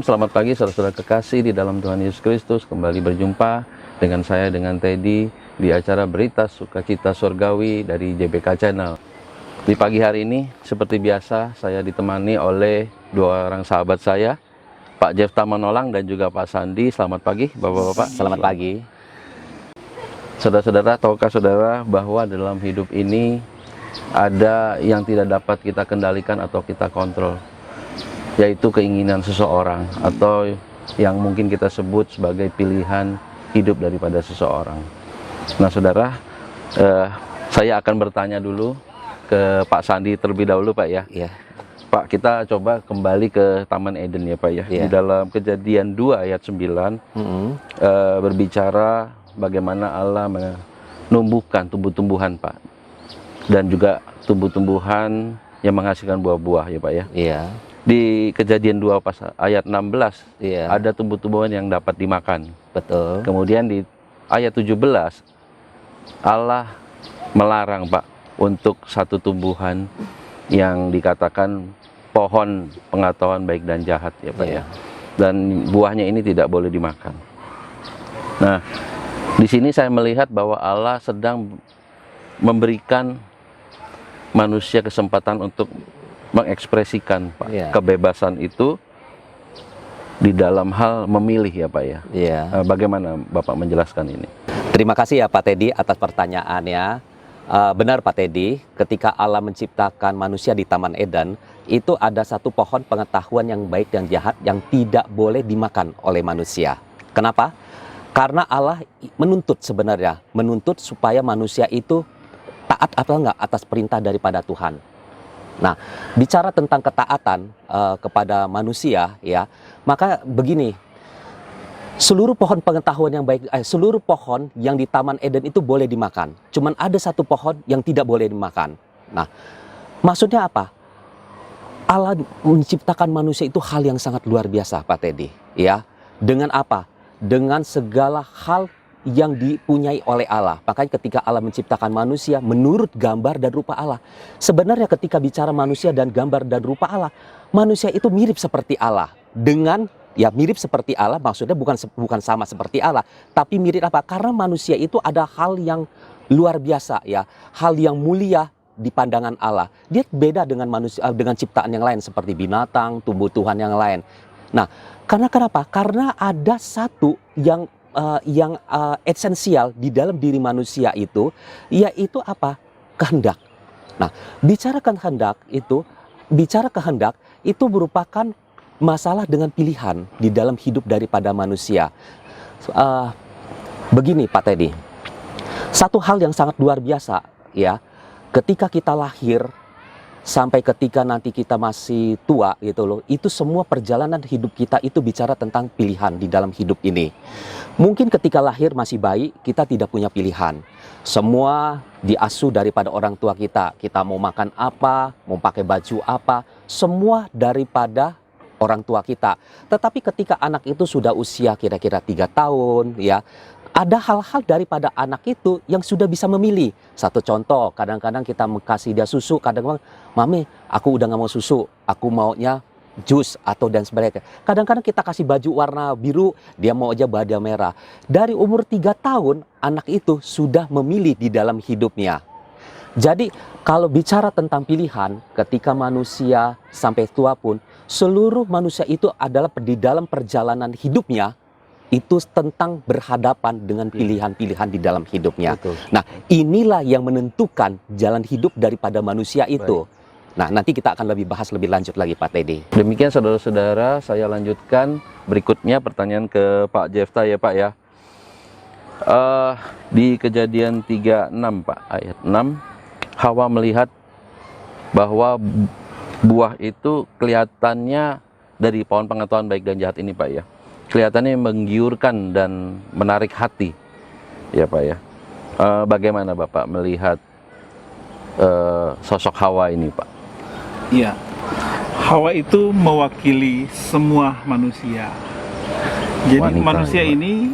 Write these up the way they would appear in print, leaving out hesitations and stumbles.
selamat pagi saudara-saudara kekasih di dalam Tuhan Yesus Kristus. Kembali berjumpa dengan saya, dengan Teddy, di acara Berita Sukacita Surgawi dari JBK Channel. Di pagi hari ini, seperti biasa, saya ditemani oleh dua orang sahabat saya, Pak Jefta Manolang dan juga Pak Sandi. Selamat pagi, Bapak-Bapak. Selamat pagi. Saudara-saudara, tahukah saudara bahwa dalam hidup ini ada yang tidak dapat kita kendalikan atau kita kontrol, yaitu keinginan seseorang atau yang mungkin kita sebut sebagai pilihan hidup daripada seseorang. Nah saudara, saya akan bertanya dulu ke Pak Sandi terlebih dahulu, Pak ya. Iya. Pak, kita coba kembali ke Taman Eden ya Pak ya. Iya. Di dalam Kejadian 2 ayat 9 berbicara bagaimana Allah menumbuhkan tumbuh-tumbuhan, Pak, dan juga tumbuh-tumbuhan yang menghasilkan buah-buah ya Pak ya. Iya. Di Kejadian 2 ayat 16 Iya. ada tumbuh-tumbuhan yang dapat dimakan. Betul. Kemudian di ayat 17 Allah melarang, Pak, untuk satu tumbuhan yang dikatakan pohon pengetahuan baik dan jahat ya Pak ya. Dan buahnya ini tidak boleh dimakan. Nah, di sini saya melihat bahwa Allah sedang memberikan manusia kesempatan untuk mengekspresikan, Pak, kebebasan itu di dalam hal memilih ya Pak ya. Bagaimana Bapak menjelaskan ini? Terima kasih ya Pak Teddy atas pertanyaannya. Benar Pak Teddy, ketika Allah menciptakan manusia di Taman Eden, itu ada satu pohon pengetahuan yang baik dan jahat yang tidak boleh dimakan oleh manusia. Kenapa? Karena Allah menuntut sebenarnya, menuntut supaya manusia itu taat atau enggak atas perintah daripada Tuhan. Nah, bicara tentang ketaatan kepada manusia ya, maka begini, seluruh pohon pengetahuan yang baik, seluruh pohon yang di Taman Eden itu boleh dimakan. Cuman ada satu pohon yang tidak boleh dimakan. Nah, maksudnya apa? Allah menciptakan manusia itu hal yang sangat luar biasa, Pak Teddy. Ya, dengan apa? Dengan segala hal yang dipunyai oleh Allah. Makanya ketika Allah menciptakan manusia menurut gambar dan rupa Allah. Sebenarnya ketika bicara manusia dan gambar dan rupa Allah, manusia itu mirip seperti Allah. Dengan ya mirip seperti Allah, maksudnya bukan sama seperti Allah, tapi mirip apa? Karena manusia itu ada hal yang luar biasa ya, hal yang mulia di pandangan Allah. Dia beda dengan manusia, dengan ciptaan yang lain seperti binatang, tumbuh-tumbuhan yang lain. Nah, karena kenapa? Karena ada satu yang esensial di dalam diri manusia itu, yaitu apa? Kehendak. Nah, bicara kehendak itu merupakan masalah dengan pilihan di dalam hidup daripada manusia. Begini Pak Teddy, satu hal yang sangat luar biasa ya, ketika kita lahir sampai ketika nanti kita masih tua gitu loh, itu semua perjalanan hidup kita itu bicara tentang pilihan di dalam hidup ini. Mungkin ketika lahir masih bayi, kita tidak punya pilihan. Semua diasuh daripada orang tua kita. Kita mau makan apa, mau pakai baju apa, semua daripada orang tua kita. Tetapi ketika anak itu sudah usia kira-kira 3 tahun ya, ada hal-hal daripada anak itu yang sudah bisa memilih. Satu contoh, kadang-kadang kita kasih dia susu, kadang-kadang, mami aku udah gak mau susu, aku maunya jus atau dan sebagainya. Kadang-kadang kita kasih baju warna biru, dia mau aja baju merah. Dari umur 3 tahun, anak itu sudah memilih di dalam hidupnya. Jadi kalau bicara tentang pilihan, ketika manusia sampai tua pun, seluruh manusia itu adalah di dalam perjalanan hidupnya, itu tentang berhadapan dengan pilihan-pilihan di dalam hidupnya. Betul. Nah, inilah yang menentukan jalan hidup daripada manusia itu. Baik. Nah, nanti kita akan bahas lebih lanjut lagi Pak Teddy. Demikian saudara-saudara, saya lanjutkan berikutnya pertanyaan ke Pak Jefta ya Pak ya. Di Kejadian 36 Pak, ayat 6, Hawa melihat bahwa buah itu kelihatannya dari pohon pengetahuan baik dan jahat ini Pak ya, kelihatannya menggiurkan dan menarik hati ya Pak ya. Bagaimana Bapak melihat sosok Hawa ini Pak? Iya, Hawa itu mewakili semua manusia. Jadi wanita, manusia ini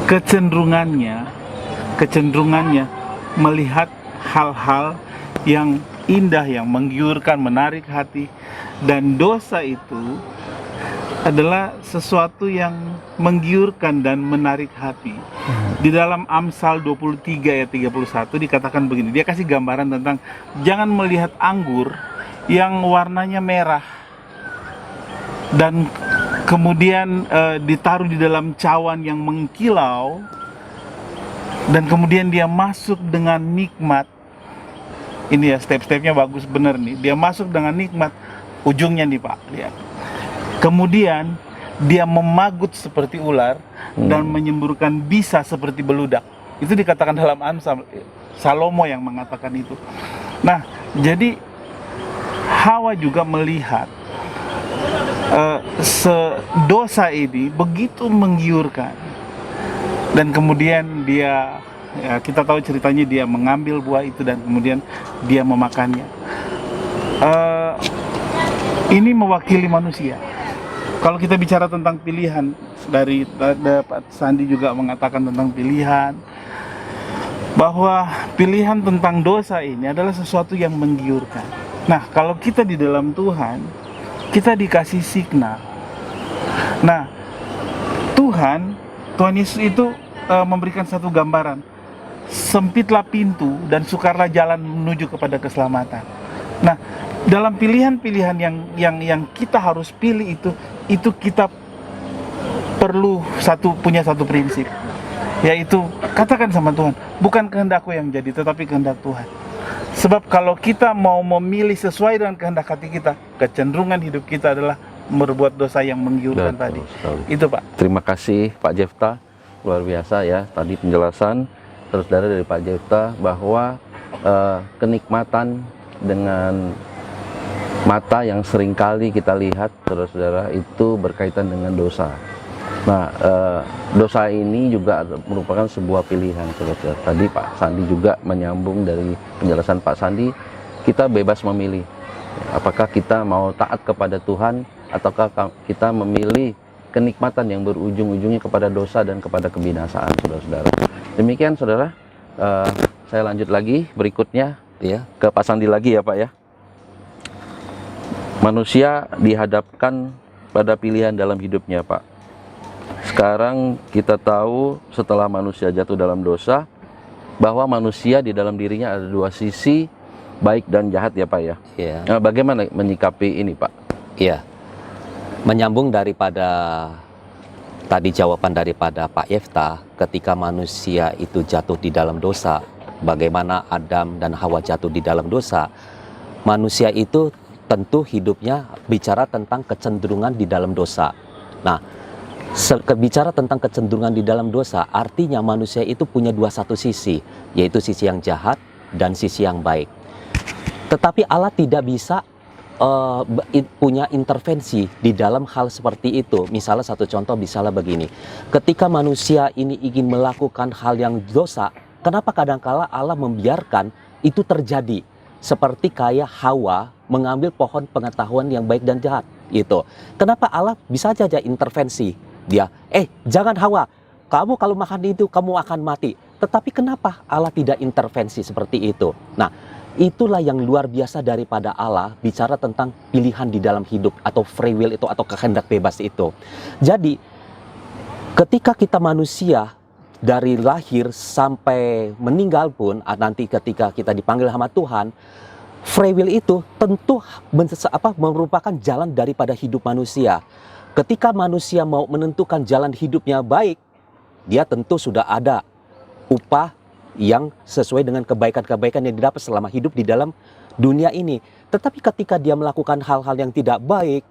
kecenderungannya melihat hal-hal yang indah, yang menggiurkan, menarik hati, Dan dosa itu adalah sesuatu yang menggiurkan dan menarik hati. Di dalam Amsal 23 ayat 31 dikatakan begini, dia kasih gambaran tentang jangan melihat anggur yang warnanya merah dan kemudian ditaruh di dalam cawan yang mengkilau, dan kemudian dia masuk dengan nikmat. Ini ya step-stepnya bagus bener nih. Dia masuk dengan nikmat, ujungnya nih Pak, lihat. Kemudian dia memagut seperti ular dan menyemburkan bisa seperti beludak. Itu dikatakan dalam Amsal, Salomo yang mengatakan itu. Nah, jadi Hawa juga melihat dosa ini begitu menggiurkan. Dan kemudian dia, ya, kita tahu ceritanya, dia mengambil buah itu dan kemudian dia memakannya. Ini mewakili manusia. Kalau kita bicara tentang pilihan, dari Pak Sandi juga mengatakan tentang pilihan, bahwa pilihan tentang dosa ini adalah sesuatu yang menggiurkan. Nah, kalau kita di dalam Tuhan, kita dikasih signal. Nah, Tuhan Yesus itu memberikan satu gambaran. Sempitlah pintu dan sukarlah jalan menuju kepada keselamatan. Nah, dalam pilihan-pilihan yang kita harus pilih itu kita perlu punya satu prinsip, yaitu katakan sama Tuhan, bukan kehendakku yang jadi, tetapi kehendak Tuhan. Sebab kalau kita mau memilih sesuai dengan kehendak hati kita, kecenderungan hidup kita adalah berbuat dosa yang menggiurkan tadi. Itu Pak. Terima kasih Pak Jefta, luar biasa ya tadi penjelasan saudara dari Pak Jefta bahwa kenikmatan dengan mata yang seringkali kita lihat, saudara-saudara, itu berkaitan dengan dosa. Nah, dosa ini juga merupakan sebuah pilihan, saudara-saudara. Tadi Pak Sandi juga menyambung dari penjelasan Pak Sandi, kita bebas memilih. Apakah kita mau taat kepada Tuhan, ataukah kita memilih kenikmatan yang berujung-ujungnya kepada dosa dan kepada kebinasaan, saudara-saudara. Demikian, saudara. Saya lanjut lagi berikutnya, ya, ke Pak Sandi lagi ya Pak ya. Manusia dihadapkan pada pilihan dalam hidupnya Pak. Sekarang kita tahu setelah manusia jatuh dalam dosa, bahwa manusia di dalam dirinya ada dua sisi, baik dan jahat ya Pak ya. Iya. Nah, bagaimana menyikapi ini Pak? Iya. Menyambung daripada tadi jawaban daripada Pak Jefta, ketika manusia itu jatuh di dalam dosa, bagaimana Adam dan Hawa jatuh di dalam dosa, manusia itu tentu hidupnya bicara tentang kecenderungan di dalam dosa. Nah, bicara tentang kecenderungan di dalam dosa, artinya manusia itu punya satu sisi, yaitu sisi yang jahat dan sisi yang baik. Tetapi Allah tidak bisa punya intervensi di dalam hal seperti itu. Misalnya satu contoh, misalnya begini, ketika manusia ini ingin melakukan hal yang dosa, kenapa kadangkala Allah membiarkan itu terjadi? Seperti kayak Hawa mengambil pohon pengetahuan yang baik dan jahat itu. Kenapa Allah bisa saja intervensi? Dia, jangan Hawa, kamu kalau makan itu kamu akan mati. Tetapi kenapa Allah tidak intervensi seperti itu? Nah, itulah yang luar biasa daripada Allah bicara tentang pilihan di dalam hidup, atau free will itu, atau kehendak bebas itu. Jadi ketika kita manusia dari lahir sampai meninggal pun, nanti ketika kita dipanggil sama Tuhan, free will itu tentu merupakan jalan daripada hidup manusia. Ketika manusia mau menentukan jalan hidupnya baik, dia tentu sudah ada upah yang sesuai dengan kebaikan-kebaikan yang didapat selama hidup di dalam dunia ini. Tetapi ketika dia melakukan hal-hal yang tidak baik,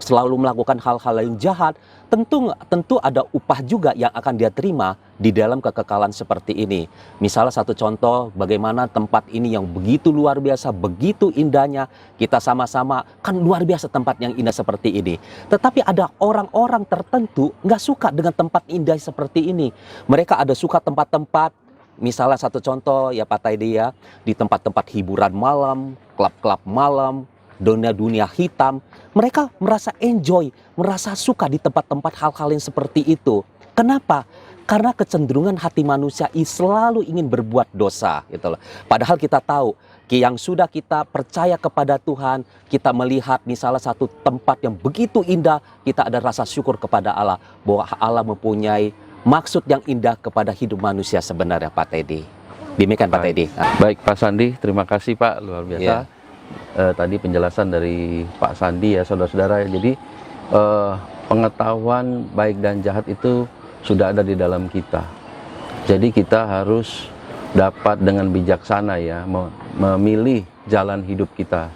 selalu melakukan hal-hal yang jahat, tentu ada upah juga yang akan dia terima di dalam kekekalan seperti ini. Misalnya satu contoh, bagaimana tempat ini yang begitu luar biasa, begitu indahnya, kita sama-sama, kan luar biasa tempat yang indah seperti ini. Tetapi ada orang-orang tertentu nggak suka dengan tempat indah seperti ini. Mereka ada suka tempat-tempat, misalnya satu contoh ya Pak Taidi ya, di tempat-tempat hiburan malam, klub-klub malam, dunia hitam, mereka merasa enjoy, merasa suka di tempat-tempat hal-hal yang seperti itu. Kenapa? Karena kecenderungan hati manusia selalu ingin berbuat dosa, gitu loh. Padahal kita tahu yang sudah kita percaya kepada Tuhan, kita melihat di salah satu tempat yang begitu indah, kita ada rasa syukur kepada Allah bahwa Allah mempunyai maksud yang indah kepada hidup manusia sebenarnya, Pak Teddy. Demikian Pak Teddy. Baik Pak Sandi, terima kasih Pak, luar biasa. Iya. Tadi penjelasan dari Pak Sandi ya saudara-saudara. Jadi pengetahuan baik dan jahat itu sudah ada di dalam kita. Jadi kita harus dapat dengan bijaksana ya memilih jalan hidup kita.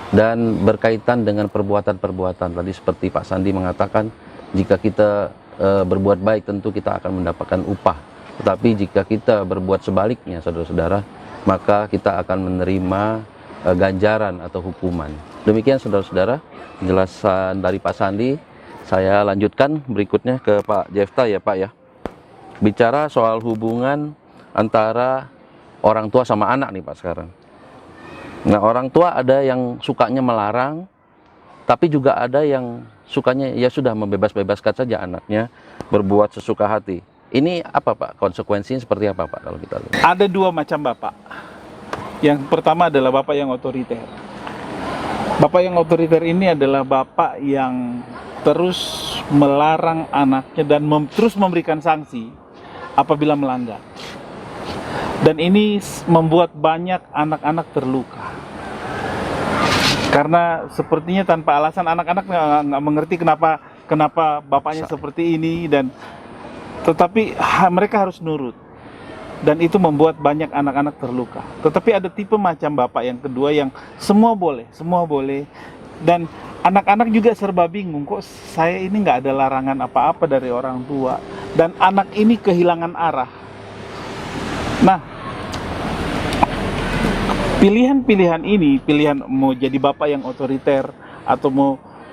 Dan berkaitan dengan perbuatan-perbuatan tadi seperti Pak Sandi mengatakan, jika kita berbuat baik tentu kita akan mendapatkan upah. Tetapi jika kita berbuat sebaliknya saudara-saudara, maka kita akan menerima ganjaran atau hukuman. Demikian saudara-saudara penjelasan dari Pak Sandi. Saya lanjutkan berikutnya ke Pak Jefta ya Pak ya. Bicara soal hubungan antara orang tua sama anak nih Pak sekarang. Nah, orang tua ada yang sukanya melarang, tapi juga ada yang sukanya ya sudah membebas-bebaskan saja anaknya berbuat sesuka hati. Ini apa Pak? Konsekuensinya seperti apa Pak kalau kita lihat? Ada dua macam bapak. Yang pertama adalah bapak yang otoriter. Bapak yang otoriter ini adalah bapak yang terus melarang anaknya dan terus memberikan sanksi apabila melanggar. Dan ini membuat banyak anak-anak terluka. Karena sepertinya tanpa alasan anak-anak nggak mengerti kenapa bapaknya seperti ini, dan tetapi mereka harus nurut. Dan itu membuat banyak anak-anak terluka. Tetapi ada tipe macam bapak yang kedua yang semua boleh. Dan anak-anak juga serba bingung, kok saya ini nggak ada larangan apa-apa dari orang tua. Dan anak ini kehilangan arah. Nah, pilihan-pilihan ini, pilihan mau jadi bapak yang otoriter atau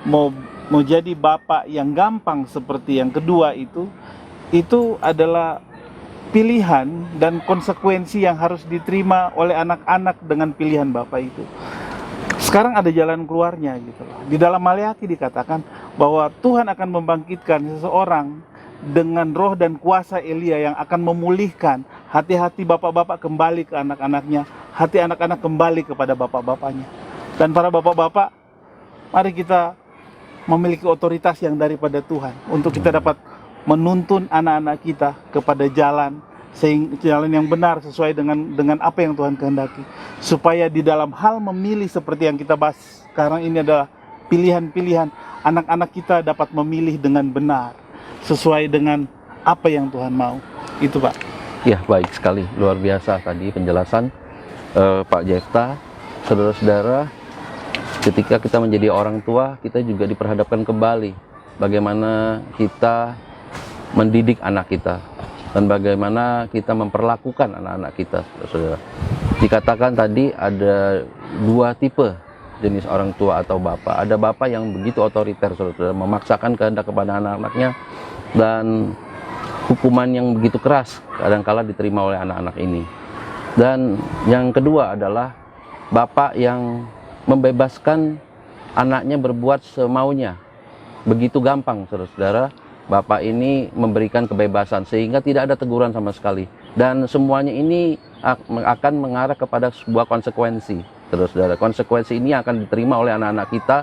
mau jadi bapak yang gampang seperti yang kedua itu adalah pilihan dan konsekuensi yang harus diterima oleh anak-anak dengan pilihan bapak itu. Sekarang ada jalan keluarnya gitu loh. Di dalam Maleakhi dikatakan bahwa Tuhan akan membangkitkan seseorang dengan roh dan kuasa Elia yang akan memulihkan hati-hati bapak-bapak kembali ke anak-anaknya, hati anak-anak kembali kepada bapak-bapaknya. Dan para bapak-bapak, mari kita memiliki otoritas yang daripada Tuhan untuk kita dapat menuntun anak-anak kita kepada jalan yang benar sesuai dengan apa yang Tuhan kehendaki, supaya di dalam hal memilih seperti yang kita bahas sekarang ini adalah pilihan-pilihan, anak-anak kita dapat memilih dengan benar sesuai dengan apa yang Tuhan mau. Itu Pak. Ya baik sekali, luar biasa tadi penjelasan Pak Jefta. Saudara-saudara, ketika kita menjadi orang tua, kita juga diperhadapkan kembali bagaimana kita mendidik anak kita dan bagaimana kita memperlakukan anak-anak kita, saudara. Dikatakan tadi ada dua tipe jenis orang tua atau bapak. Ada bapak yang begitu otoriter, saudara, memaksakan kehendak kepada anak-anaknya, dan hukuman yang begitu keras kadangkala diterima oleh anak-anak ini. Dan yang kedua adalah bapak yang membebaskan anaknya berbuat semaunya, begitu gampang, saudara-saudara. Bapak ini memberikan kebebasan sehingga tidak ada teguran sama sekali, dan semuanya ini akan mengarah kepada sebuah konsekuensi, saudara-saudara. Konsekuensi ini akan diterima oleh anak-anak kita.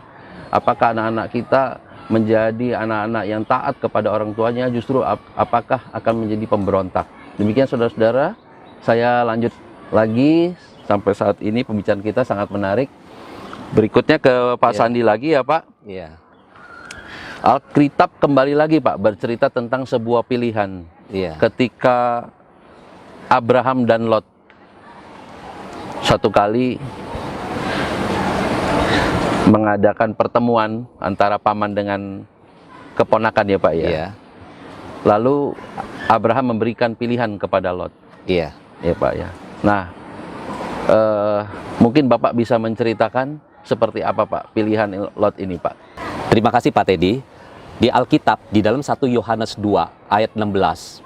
Apakah anak-anak kita menjadi anak-anak yang taat kepada orang tuanya, justru apakah akan menjadi pemberontak? Demikian saudara-saudara, saya lanjut lagi. Sampai saat ini pembicaraan kita sangat menarik. Berikutnya ke Pak Sandi lagi ya Pak. Iya. Alkitab kembali lagi Pak bercerita tentang sebuah pilihan. Iya. Ketika Abraham dan Lot satu kali mengadakan pertemuan antara paman dengan keponakan ya Pak ya. Iya. Lalu Abraham memberikan pilihan kepada Lot. Iya. Ya Pak ya. Nah, mungkin Bapak bisa menceritakan seperti apa Pak pilihan Lot ini Pak. Terima kasih Pak Teddy. Di Alkitab, di dalam 1 Yohanes 2 ayat 16,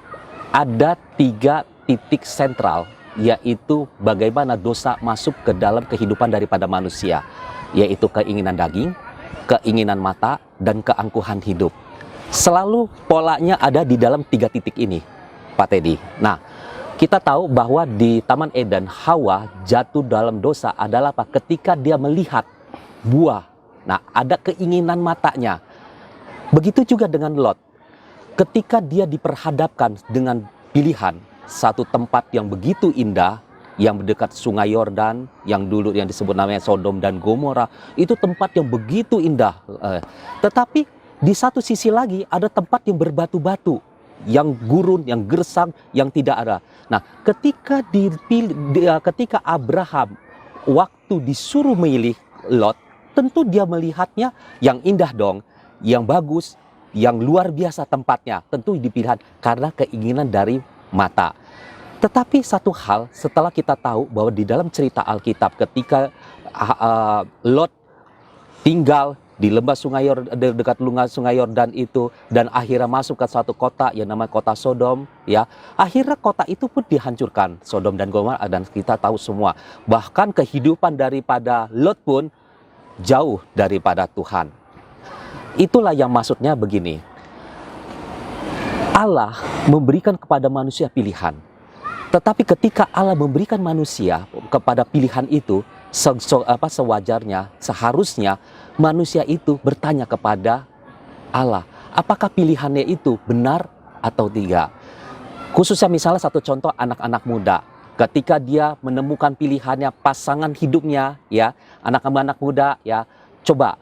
ada 3 titik sentral, yaitu bagaimana dosa masuk ke dalam kehidupan daripada manusia, yaitu keinginan daging, keinginan mata, dan keangkuhan hidup. Selalu polanya ada di dalam 3 titik ini. Pak Teddy. Nah, kita tahu bahwa di Taman Eden, Hawa jatuh dalam dosa adalah apa? Ketika dia melihat buah. Nah, ada keinginan matanya. Begitu juga dengan Lot. Ketika dia diperhadapkan dengan pilihan satu tempat yang begitu indah, yang dekat Sungai Yordan, yang dulu yang disebut namanya Sodom dan Gomora, itu tempat yang begitu indah. Tetapi di satu sisi lagi ada tempat yang berbatu-batu, yang gurun, yang gersang, yang tidak ada. Nah, ketika Abraham waktu disuruh memilih Lot, tentu dia melihatnya yang indah dong, yang bagus, yang luar biasa tempatnya. Tentu dipilih karena keinginan dari mata. Tetapi satu hal, setelah kita tahu bahwa di dalam cerita Alkitab ketika Lot tinggal di lembah dekat Sungai Yordan itu, dan akhirnya masuk ke satu kota yang namanya kota Sodom, ya, akhirnya kota itu pun dihancurkan, Sodom dan Gomora, dan kita tahu semua bahkan kehidupan daripada Lot pun jauh daripada Tuhan. Itulah yang maksudnya begini, Allah memberikan kepada manusia pilihan. Tetapi ketika Allah memberikan manusia kepada pilihan itu, sewajarnya, seharusnya manusia itu bertanya kepada Allah, apakah pilihannya itu benar atau tidak. Khususnya misalnya satu contoh anak-anak muda, ketika dia menemukan pilihannya, pasangan hidupnya, ya, anak-anak muda, ya, coba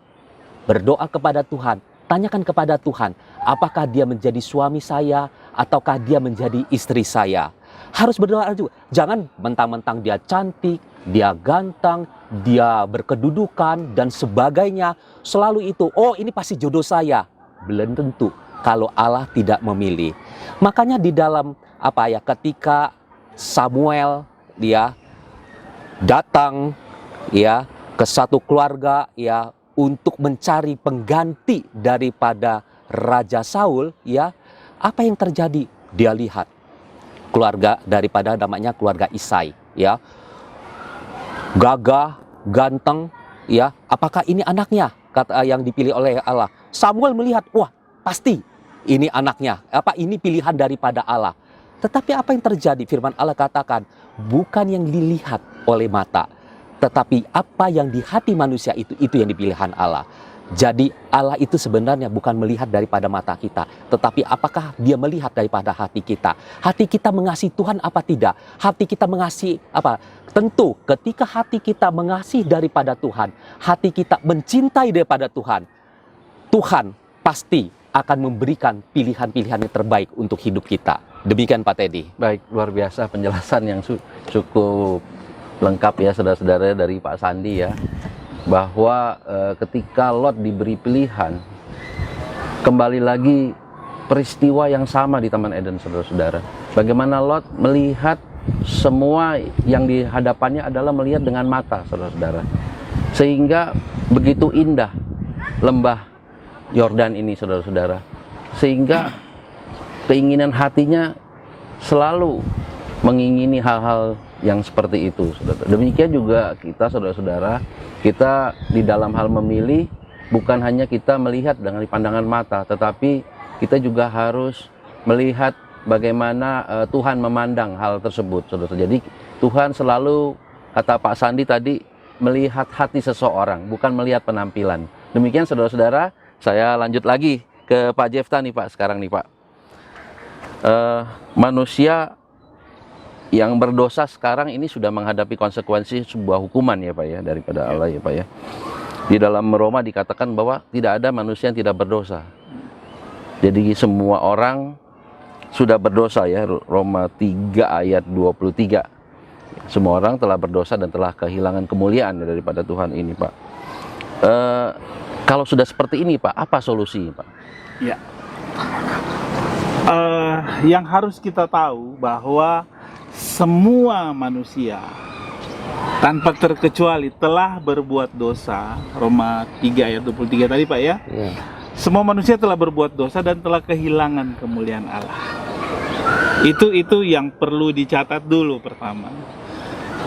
berdoa kepada Tuhan, tanyakan kepada Tuhan, apakah dia menjadi suami saya ataukah dia menjadi istri saya. Harus berdoa juga. Jangan mentang-mentang dia cantik, dia ganteng, dia berkedudukan dan sebagainya. Selalu itu, oh ini pasti jodoh saya. Belum tentu kalau Allah tidak memilih. Makanya di dalam ketika Samuel dia datang ya ke satu keluarga ya untuk mencari pengganti daripada Raja Saul, ya, apa yang terjadi? Dia lihat keluarga daripada namanya keluarga Isai, ya, gagah, ganteng, ya, apakah ini anaknya kata yang dipilih oleh Allah? Samuel melihat, wah, pasti ini anaknya, ini pilihan daripada Allah. Tetapi apa yang terjadi? Firman Allah katakan, bukan yang dilihat oleh mata, tetapi apa yang di hati manusia itu yang dipilihan Allah. Jadi Allah itu sebenarnya bukan melihat daripada mata kita, tetapi apakah dia melihat daripada hati kita. Hati kita mengasihi Tuhan apa tidak? Hati kita mengasihi apa? Tentu ketika hati kita mengasihi daripada Tuhan, hati kita mencintai daripada Tuhan, Tuhan pasti akan memberikan pilihan-pilihan yang terbaik untuk hidup kita. Demikian Pak Teddy. Baik, luar biasa penjelasan yang cukup lengkap ya saudara-saudara dari Pak Sandi ya. Bahwa ketika Lot diberi pilihan, kembali lagi peristiwa yang sama di Taman Eden, saudara-saudara. Bagaimana Lot melihat semua yang di hadapannya adalah melihat dengan mata, saudara-saudara. Sehingga begitu indah lembah Yordan ini, saudara-saudara. Sehingga keinginan hatinya selalu mengingini hal-hal yang seperti itu, saudara. Demikian juga kita, saudara-saudara, kita di dalam hal memilih bukan hanya kita melihat dengan pandangan mata, tetapi kita juga harus melihat bagaimana Tuhan memandang hal tersebut, saudara. Jadi Tuhan selalu, kata Pak Sandi tadi, melihat hati seseorang, bukan melihat penampilan. Demikian saudara-saudara, saya lanjut lagi ke Pak Jefta nih Pak, sekarang nih Pak. Manusia yang berdosa sekarang ini sudah menghadapi konsekuensi sebuah hukuman ya Pak ya, daripada Allah ya Pak ya. Di dalam Roma dikatakan bahwa tidak ada manusia yang tidak berdosa. Jadi semua orang sudah berdosa ya, Roma 3 ayat 23. Semua orang telah berdosa dan telah kehilangan kemuliaan daripada Tuhan ini Pak. Kalau sudah seperti ini Pak, apa solusi Pak? Ya. Yang harus kita tahu bahwa semua manusia tanpa terkecuali telah berbuat dosa. Roma 3 ayat 23 tadi Pak ya. Semua manusia telah berbuat dosa dan telah kehilangan kemuliaan Allah. Itu yang perlu dicatat dulu pertama.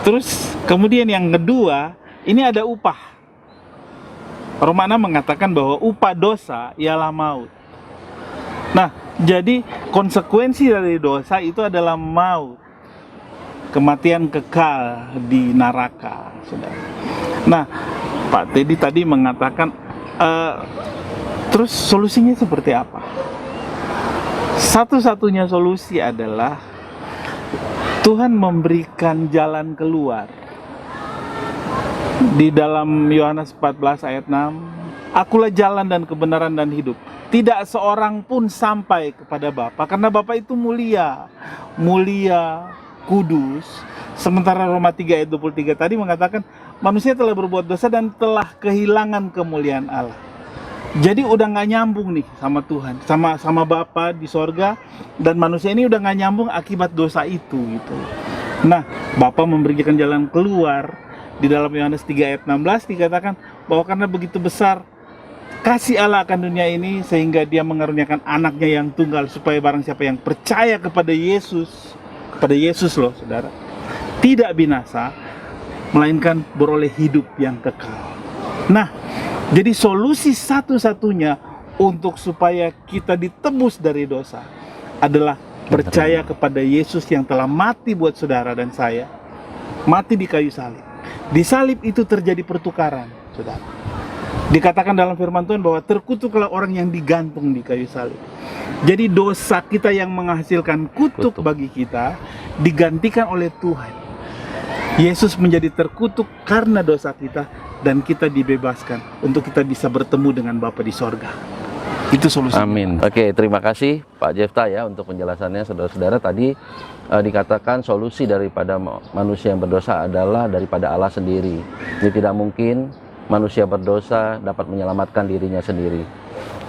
Terus kemudian yang kedua, ini ada upah. Roma 6 mengatakan bahwa upah dosa ialah maut. Nah, Jadi konsekuensi dari dosa itu adalah maut, kematian kekal di neraka, saudara. Nah, Pak Teddy tadi mengatakan, terus solusinya seperti apa? Satu-satunya solusi adalah Tuhan memberikan jalan keluar. Di dalam Yohanes 14 ayat 6, akulah jalan dan kebenaran dan hidup. Tidak seorang pun sampai kepada Bapa, karena Bapa itu mulia, kudus. Sementara Roma 3 ayat 23 tadi mengatakan manusia telah berbuat dosa dan telah kehilangan kemuliaan Allah. Jadi udah nggak nyambung nih sama Tuhan, sama Bapa di sorga, dan manusia ini udah nggak nyambung akibat dosa itu gitu. Nah, Bapa memberikan jalan keluar. Di dalam Yohanes 3 ayat 16 dikatakan bahwa karena begitu besar kasih Allah akan dunia ini sehingga dia mengaruniakan anaknya yang tunggal, supaya barang siapa yang percaya kepada Yesus loh saudara, tidak binasa, melainkan beroleh hidup yang kekal. Nah, jadi solusi satu-satunya untuk supaya kita ditebus dari dosa adalah percaya kepada Yesus yang telah mati buat saudara dan saya, mati di kayu salib. Di salib itu terjadi pertukaran, saudara. Dikatakan dalam firman Tuhan bahwa terkutuklah orang yang digantung di kayu salib. Jadi dosa kita yang menghasilkan kutuk bagi kita digantikan oleh Tuhan. Yesus menjadi terkutuk karena dosa kita, dan kita dibebaskan untuk kita bisa bertemu dengan Bapa di sorga. Itu solusi. Amin. Oke, terima kasih Pak Jefta ya untuk penjelasannya, saudara-saudara. Tadi dikatakan solusi daripada manusia yang berdosa adalah daripada Allah sendiri. Jadi tidak mungkin manusia berdosa dapat menyelamatkan dirinya sendiri.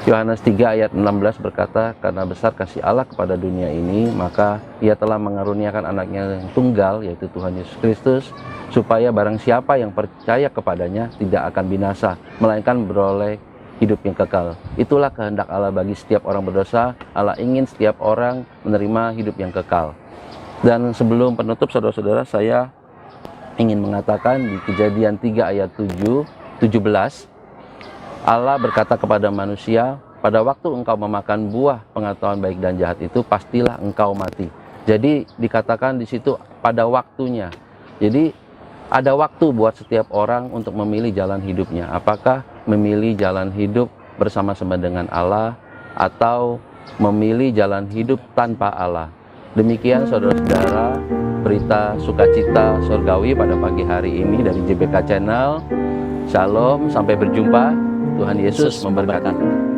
Yohanes 3 ayat 16 berkata, karena besar kasih Allah kepada dunia ini, maka ia telah mengaruniakan anaknya yang tunggal, yaitu Tuhan Yesus Kristus, supaya barang siapa yang percaya kepadanya tidak akan binasa, melainkan beroleh hidup yang kekal. Itulah kehendak Allah bagi setiap orang berdosa. Allah ingin setiap orang menerima hidup yang kekal. Dan sebelum penutup, saudara-saudara, saya ingin mengatakan di Kejadian 3 ayat 17, Allah berkata kepada manusia, pada waktu engkau memakan buah pengetahuan baik dan jahat itu, pastilah engkau mati. Jadi dikatakan di situ pada waktunya. Jadi ada waktu buat setiap orang untuk memilih jalan hidupnya. Apakah memilih jalan hidup bersama-sama dengan Allah atau memilih jalan hidup tanpa Allah. Demikian saudara-saudara, berita sukacita surgawi pada pagi hari ini dari JBK Channel. Shalom, sampai berjumpa. Tuhan Yesus memberkati.